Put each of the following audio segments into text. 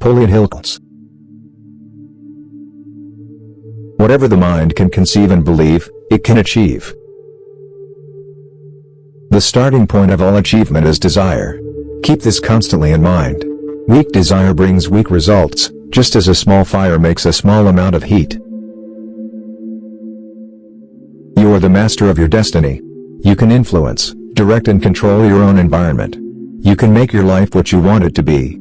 Napoleon Hill quotes. Whatever the mind can conceive and believe, it can achieve. The starting point of all achievement is desire. Keep this constantly in mind. Weak desire brings weak results, just as a small fire makes a small amount of heat. You are the master of your destiny. You can influence, direct and control your own environment. You can make your life what you want it to be.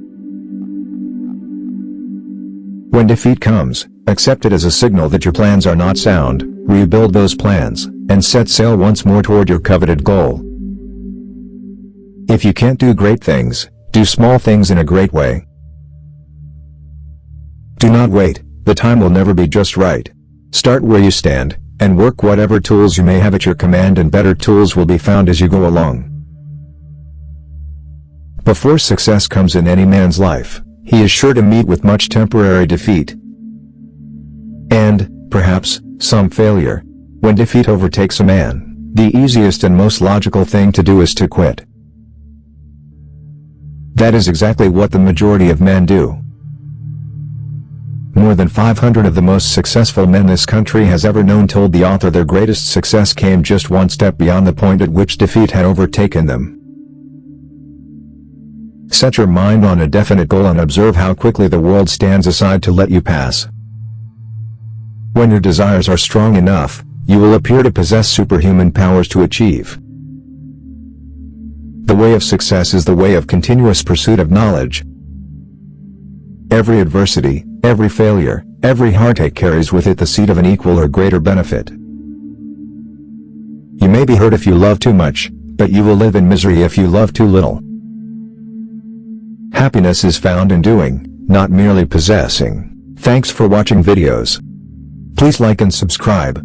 When defeat comes, accept it as a signal that your plans are not sound, rebuild those plans, and set sail once more toward your coveted goal. If you can't do great things, do small things in a great way. Do not wait, the time will never be just right. Start where you stand, and work whatever tools you may have at your command, and better tools will be found as you go along. Before success comes in any man's life, he is sure to meet with much temporary defeat. And, perhaps, some failure. When defeat overtakes a man, the easiest and most logical thing to do is to quit. That is exactly what the majority of men do. More than 500 of the most successful men this country has ever known told the author their greatest success came just one step beyond the point at which defeat had overtaken them. Set your mind on a definite goal and observe how quickly the world stands aside to let you pass. When your desires are strong enough, you will appear to possess superhuman powers to achieve. The way of success is the way of continuous pursuit of knowledge. Every adversity, every failure, every heartache carries with it the seed of an equal or greater benefit. You may be hurt if you love too much, but you will live in misery if you love too little. Happiness is found in doing, not merely possessing. Thanks for watching videos. Please like and subscribe.